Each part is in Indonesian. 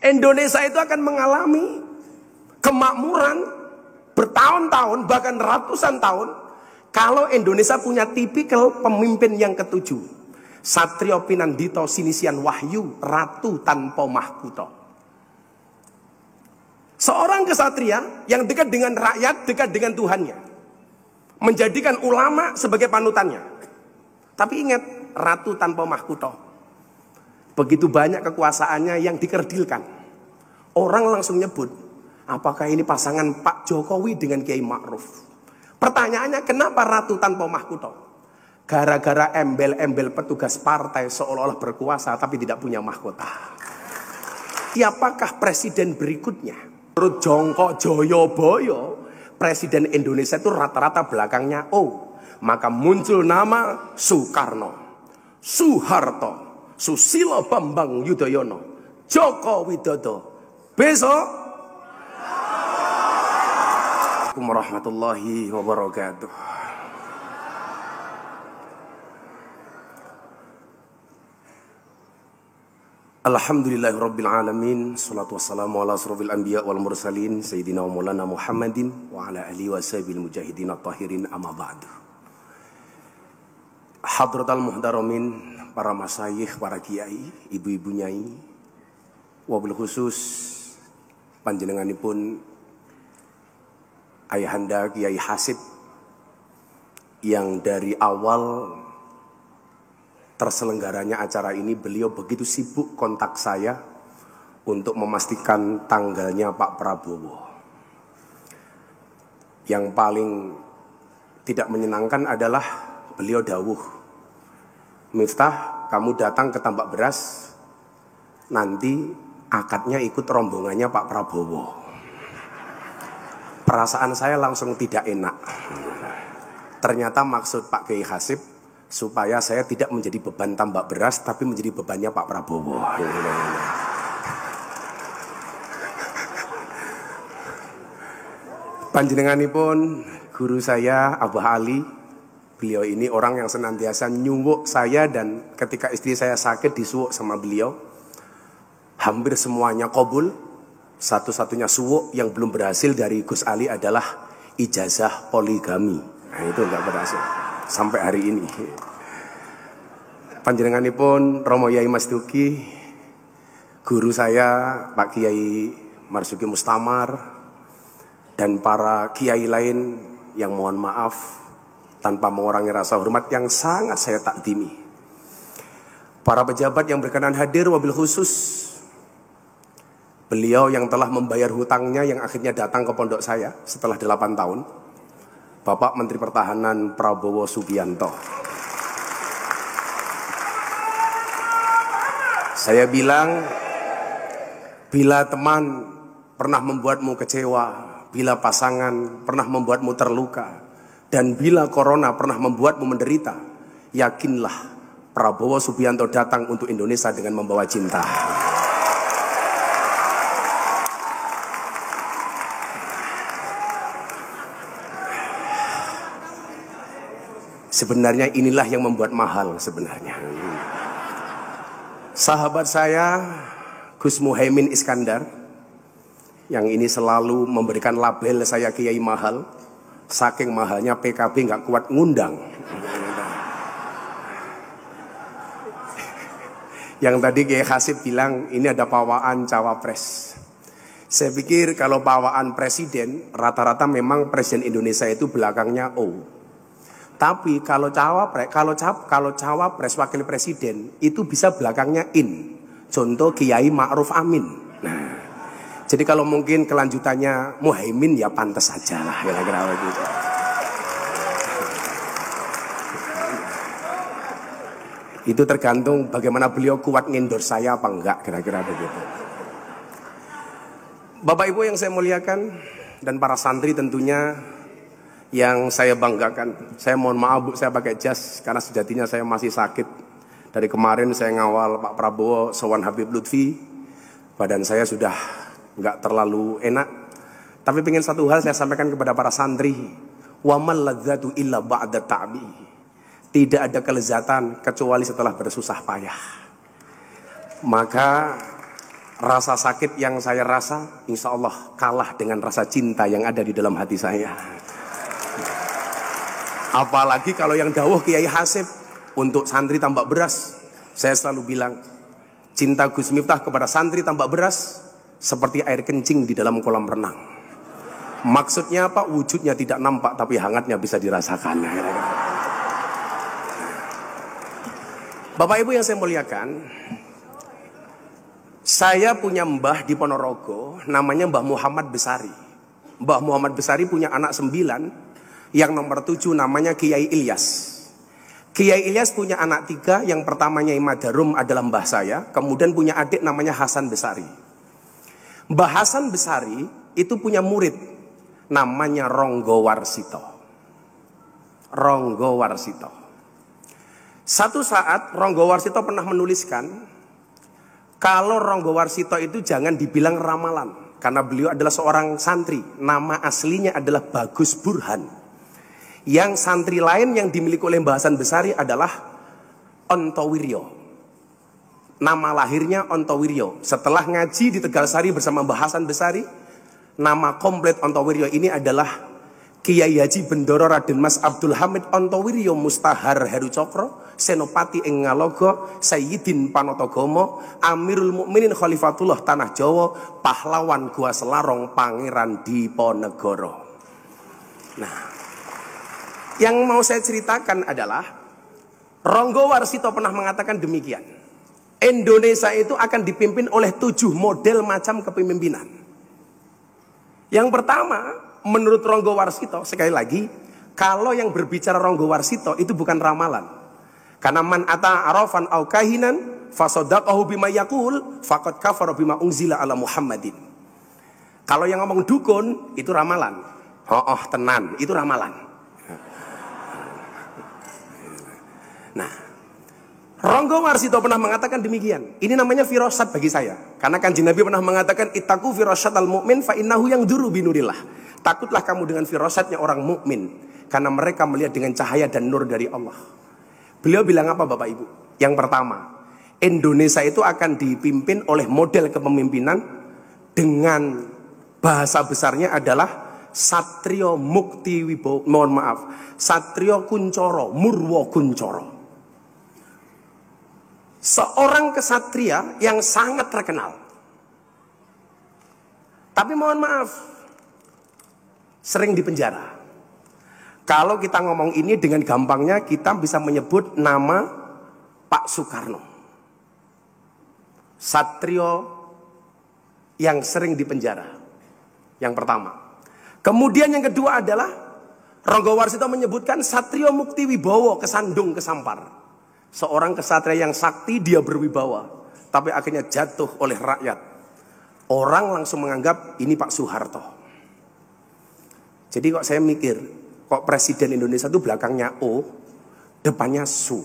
Indonesia itu akan mengalami kemakmuran bertahun-tahun, bahkan ratusan tahun, kalau Indonesia punya tipikal pemimpin yang ketujuh. Satrio Pinandito Sinisian Wahyu, ratu tanpa mahkota. Seorang kesatria yang dekat dengan rakyat, dekat dengan Tuhannya, menjadikan ulama sebagai panutannya. Tapi ingat, ratu tanpa mahkota. Begitu banyak kekuasaannya yang dikerdilkan. Orang langsung nyebut, apakah ini pasangan Pak Jokowi dengan Kiai Ma'ruf? Pertanyaannya, kenapa ratu tanpa mahkota? Gara-gara embel-embel petugas partai seolah-olah berkuasa tapi tidak punya mahkota. Siapakah presiden berikutnya? Menurut Jongkok Joyoboyo, presiden Indonesia itu rata-rata belakangnya O. Maka muncul nama Soekarno, Soeharto, Susilo Bambang Yudhoyono, Joko Widodo. Besok Assalamualaikum warahmatullahi wabarakatuh. Alhamdulillahirabbil alamin, salatu wassalamu ala asrofil anbiya wal mursalin sayyidina wa maulana Muhammadin wa ala alihi washabil mujahidin at-tahirin, amma ba'du. Hadratal muhtaramin, para masyayikh, para kiai, ibu-ibu nyai, wabil khusus panjenenganipun Ayahanda Kiai Hasib yang dari awal terselenggaranya acara ini beliau begitu sibuk kontak saya untuk memastikan tanggalnya Pak Prabowo. Yang paling tidak menyenangkan adalah beliau dawuh, Miftah, kamu datang ke Tambak Beras, nanti akadnya ikut rombongannya Pak Prabowo. Perasaan saya langsung tidak enak. Ternyata maksud Pak Kiai Hasib supaya saya tidak menjadi beban Tambak Beras, tapi menjadi bebannya Pak Prabowo. Panjenenganipun guru saya Abah Ali. Beliau ini orang yang senantiasa nyuwuk saya, dan ketika istri saya sakit disuwuk sama beliau. Hampir semuanya qabul. Satu-satunya suwuk yang belum berhasil dari Gus Ali adalah ijazah poligami. Nah, itu enggak berhasil sampai hari ini. Panjenenganipun Romo Yai Mas Duki, guru saya Pak Kiai Marzuki Mustamar, dan para kiai lain yang mohon maaf tanpa mengurangi rasa hormat yang sangat saya takdimi. Para pejabat yang berkenan hadir, wabil khusus beliau yang telah membayar hutangnya yang akhirnya datang ke pondok saya setelah 8 tahun, Bapak Menteri Pertahanan Prabowo Subianto. Saya bilang, bila teman pernah membuatmu kecewa, bila pasangan pernah membuatmu terluka, dan bila corona pernah membuatmu menderita, yakinlah Prabowo Subianto datang untuk Indonesia dengan membawa cinta. Sebenarnya inilah yang membuat mahal sebenarnya. Sahabat saya Gus Muhaimin Iskandar, yang ini selalu memberikan label saya kiai mahal. Saking mahalnya PKB nggak kuat ngundang. Yang tadi Kiai Hasib bilang ini ada pawaan cawapres. Saya pikir kalau pawaan presiden, rata-rata memang presiden Indonesia itu belakangnya O. Tapi kalau cawapres wakil presiden itu bisa belakangnya in. Contoh Kiai Ma'ruf Amin. Nah, jadi kalau mungkin kelanjutannya Muhaimin ya pantas saja lah kira-kira begitu. Itu tergantung bagaimana beliau kuat ngendorse saya apa enggak, kira-kira begitu. Bapak Ibu yang saya muliakan dan para santri tentunya yang saya banggakan. Saya mohon maaf Bu, saya pakai jas karena sejatinya saya masih sakit. Dari kemarin saya ngawal Pak Prabowo sowan Habib Lutfi. Badan saya sudah enggak terlalu enak. Tapi pengen satu hal saya sampaikan kepada para santri. Wa mal ladzatu illa ba'da ta'bi. Tidak ada kelezatan kecuali setelah bersusah payah. Maka Rasa sakit yang saya rasa, insya Allah kalah dengan rasa cinta yang ada di dalam hati saya. Apalagi kalau yang dawuh Kiai Hasib, untuk santri tambak beras. Saya selalu bilang, cinta Gus Miftah kepada santri tambak beras seperti air kencing di dalam kolam renang. Maksudnya apa? Wujudnya tidak nampak, tapi hangatnya bisa dirasakan. Bapak Ibu yang saya muliakan, saya punya mbah di Ponorogo, namanya Mbah Muhammad Besari. Mbah Muhammad Besari punya anak 9, yang nomor 7 namanya Kiai Ilyas. Kiai Ilyas punya anak 3, yang pertamanya Imadarum adalah mbah saya, kemudian punya adik namanya Hasan Besari. Mbah Hasan Besari itu punya murid, namanya Ronggo Warsito. Ronggo Warsito. Satu saat Ronggo Warsito pernah menuliskan, kalau Ronggo Warsito itu jangan dibilang ramalan, karena beliau adalah seorang santri. Nama aslinya adalah Bagus Burhan. Yang santri lain yang dimiliki oleh Mbah Hasan Besari adalah Ontowiryo. Nama lahirnya Ontowiryo. Setelah ngaji di Tegalsari bersama Mbah Hasan Besari, nama komplit Ontowiryo ini adalah Kiai Haji Bendoro Raden Mas Abdul Hamid Ontowiryo Mustahar Heru Cokro, Senopati ing Ngalogo, Sayyidin Panotogomo, Amirul Mukminin Khalifatullah Tanah Jawa, pahlawan Gua Selarong, Pangeran Diponegoro. Nah, yang mau saya ceritakan adalah Ronggo Warsito pernah mengatakan demikian. Indonesia itu akan dipimpin oleh 7 model macam kepemimpinan. Yang pertama, menurut Ronggo Warsito, sekali lagi, kalau yang berbicara Ronggo Warsito itu bukan ramalan. Karena man ata arafan au kahinan fasodaqahu bima yaqul faqad kafara bima unzila ala Muhammadin. Kalau yang ngomong dukun itu ramalan. Oh tenan, itu ramalan. Nah, Ronggo Warsito pernah mengatakan demikian. Ini namanya firasat bagi saya. Karena Kanjeng Nabi pernah mengatakan ittaqu firasyatal mu'min fa innahu yangduru binurillah. Takutlah kamu dengan firasatnya orang mukmin, karena mereka melihat dengan cahaya dan nur dari Allah. Beliau bilang apa Bapak Ibu? Yang pertama, Indonesia itu akan dipimpin oleh model kepemimpinan dengan bahasa besarnya adalah Satrio Mukti Wibowo, Satrio Kuncoro, Murwo Kuncoro. Seorang kesatria yang sangat terkenal. Tapi mohon maaf, sering dipenjara. Kalau kita ngomong ini dengan gampangnya, kita bisa menyebut nama Pak Soekarno. Satrio yang sering dipenjara. Yang pertama. Kemudian yang kedua adalah Ronggo Warsito menyebutkan Satrio Mukti Wibowo, kesandung kesampar. Seorang kesatria yang sakti, dia berwibawa, tapi akhirnya jatuh oleh rakyat. Orang langsung menganggap ini Pak Soeharto. Jadi kok saya mikir, kok Presiden Indonesia itu belakangnya O, depannya Su.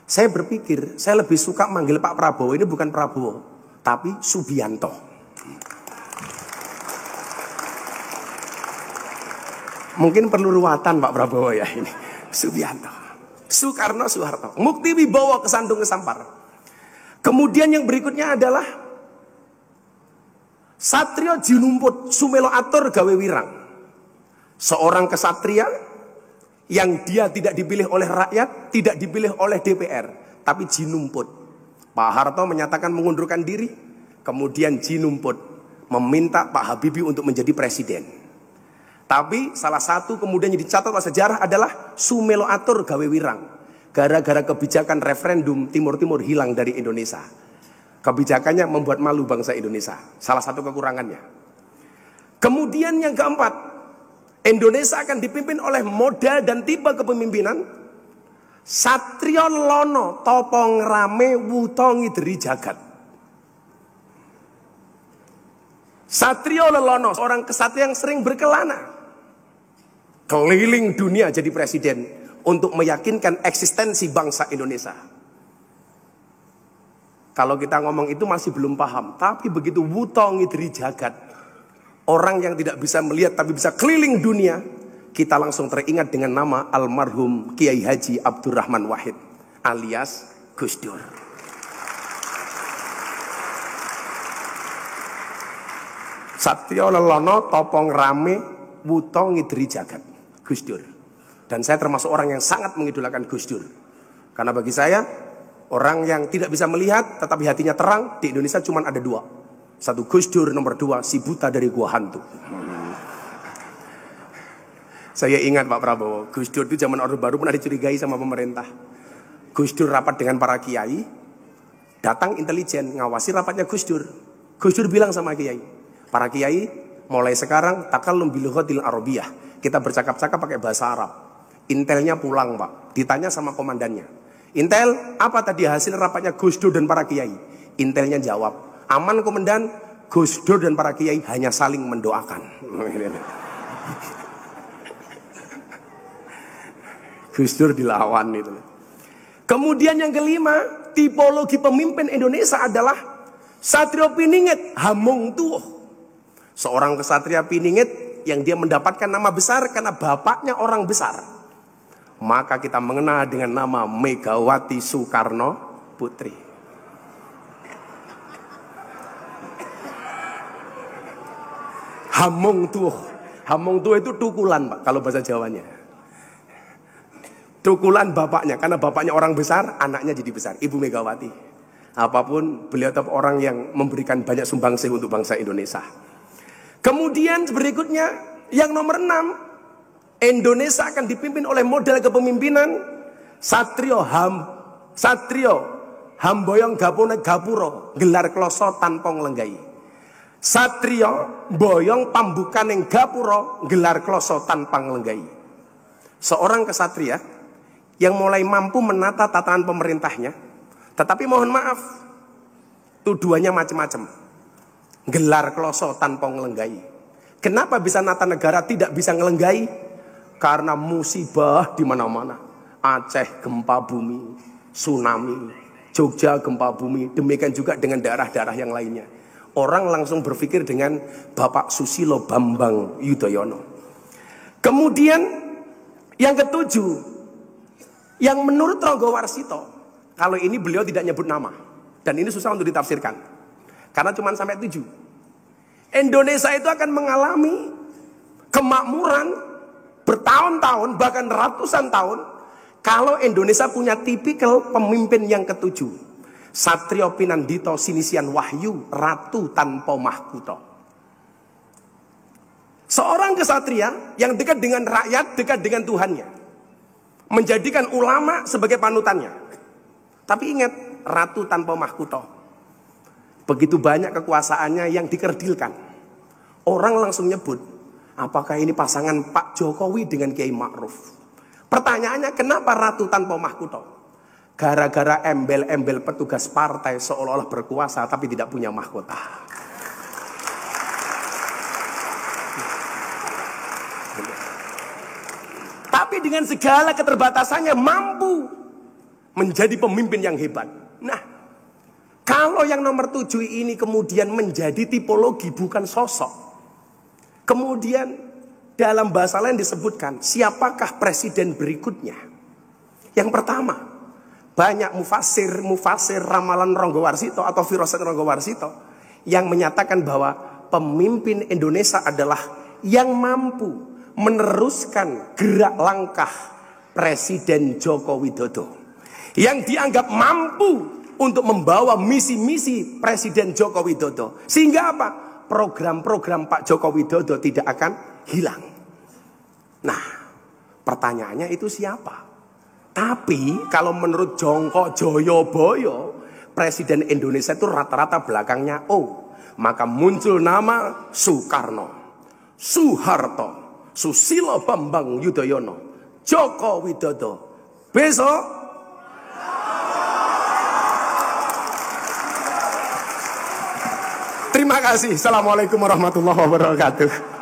Saya berpikir, saya lebih suka manggil Pak Prabowo ini bukan Prabowo, tapi Subianto. Mungkin perlu ruwatan Pak Prabowo ya ini. Subianto. Soekarno, Soeharto. Mukti Wibowo, kesandung kesampar. Kemudian yang berikutnya adalah Satrio Jinumput, Sumelo Atur Gawe Wirang. Seorang kesatria yang dia tidak dipilih oleh rakyat, tidak dipilih oleh DPR, tapi jinumput. Pak Harto menyatakan mengundurkan diri, kemudian jinumput meminta Pak Habibie untuk menjadi presiden. Tapi salah satu kemudian yang dicatat oleh sejarah adalah Sumelo Atur Gawe Wirang. Gara-gara kebijakan referendum Timur-Timur hilang dari Indonesia. Kebijakannya membuat malu bangsa Indonesia. Salah satu kekurangannya. Kemudian yang keempat, Indonesia akan dipimpin oleh model dan tipe kepemimpinan Satrio Lono Topong Rame Wutongi Deri Jagat. Satrio Lelono, seorang kesatria yang sering berkelana keliling dunia jadi presiden untuk meyakinkan eksistensi bangsa Indonesia. Kalau kita ngomong itu masih belum paham, tapi begitu Wutongi Deri Jagat, orang yang tidak bisa melihat tapi bisa keliling dunia, kita langsung teringat dengan nama almarhum Kiai Haji Abdurrahman Wahid alias Gus Dur. Satrio lelono topong rame wuto ngidri jagat. Gus Dur. Dan saya termasuk orang yang sangat mengidolakan Gus Dur. Karena bagi saya, orang yang tidak bisa melihat tetapi hatinya terang di Indonesia cuma ada dua. Satu Gus Dur, nomor dua si buta dari gua hantu. Saya ingat Pak Prabowo, Gus Dur itu zaman Orde Baru pernah dicurigai sama pemerintah. Gus Dur rapat dengan para kiai, datang intelijen ngawasi rapatnya Gus Dur. Gus Dur bilang sama kiai, para kiai mulai sekarang takallum bil lughatil arabiyah. Kita bercakap-cakap pakai bahasa Arab. Intelnya pulang Pak, ditanya sama komandannya. Intel, apa tadi hasil rapatnya Gus Dur dan para kiai? Intelnya jawab, aman komandan, Gus Dur dan para kiai hanya saling mendoakan. Gus Dur dilawan itu. Kemudian yang kelima, tipologi pemimpin Indonesia adalah Satrio Piningit Hamung Tuh. Seorang kesatria Piningit yang dia mendapatkan nama besar karena bapaknya orang besar. Maka kita mengenal dengan nama Megawati Soekarno Putri. Hamung Tuh. Hamung Tuh itu tukulan Pak kalau bahasa Jawanya. Tukulan bapaknya, karena bapaknya orang besar, anaknya jadi besar. Ibu Megawati. Apapun, beliau tetap orang yang memberikan banyak sumbangsih untuk bangsa Indonesia. Kemudian berikutnya, yang nomor 6, Indonesia akan dipimpin oleh model kepemimpinan Satrio Hamboyong Gapuro, gelar kloso tanpa nglenggai. Satrio Boyong Pambukaning Gapuro, gelar kloso tanpa nglenggai. Seorang kesatria yang mulai mampu menata tatanan pemerintahnya, tetapi mohon maaf, tuduhannya macam-macam. Gelar kloso tanpa ngelenggai. Kenapa bisa nata negara tidak bisa ngelenggai? Karena musibah di mana-mana. Aceh gempa bumi, tsunami, Jogja gempa bumi, demikian juga dengan daerah-daerah yang lainnya. Orang langsung berpikir dengan Bapak Susilo Bambang Yudhoyono. Kemudian yang ketujuh, yang menurut Ronggo Warsito, kalau ini beliau tidak nyebut nama, dan ini susah untuk ditafsirkan, karena cuma sampai 7. Indonesia itu akan mengalami kemakmuran bertahun-tahun, bahkan ratusan tahun, kalau Indonesia punya tipikal pemimpin yang ketujuh. Satrio Pinandito Sinisian Wahyu, Ratu tanpa mahkota. Seorang kesatria yang dekat dengan rakyat, dekat dengan Tuhannya, menjadikan ulama sebagai panutannya. Tapi ingat, ratu tanpa mahkota. Begitu banyak kekuasaannya yang dikerdilkan. Orang langsung nyebut, apakah ini pasangan Pak Jokowi dengan Kiai Ma'ruf? Pertanyaannya, kenapa ratu tanpa mahkota? Gara-gara embel-embel petugas partai seolah-olah berkuasa tapi tidak punya mahkota. Tapi dengan segala keterbatasannya mampu menjadi pemimpin yang hebat. Nah, kalau yang nomor 7 ini kemudian menjadi tipologi bukan sosok. Kemudian dalam bahasa lain disebutkan siapakah presiden berikutnya. Yang pertama, banyak mufasir ramalan Ronggo Warsito atau firasat Ronggo Warsito yang menyatakan bahwa pemimpin Indonesia adalah yang mampu meneruskan gerak langkah Presiden Joko Widodo, yang dianggap mampu untuk membawa misi-misi Presiden Joko Widodo, sehingga apa? Program-program Pak Joko Widodo tidak akan hilang. Nah, pertanyaannya itu siapa? Tapi kalau menurut Jongko Joyoboyo, Presiden Indonesia itu rata-rata belakangnya O. Maka muncul nama Soekarno, Soeharto, Susilo Bambang Yudhoyono, Joko Widodo. Besok terima kasih. Assalamualaikum warahmatullahi wabarakatuh.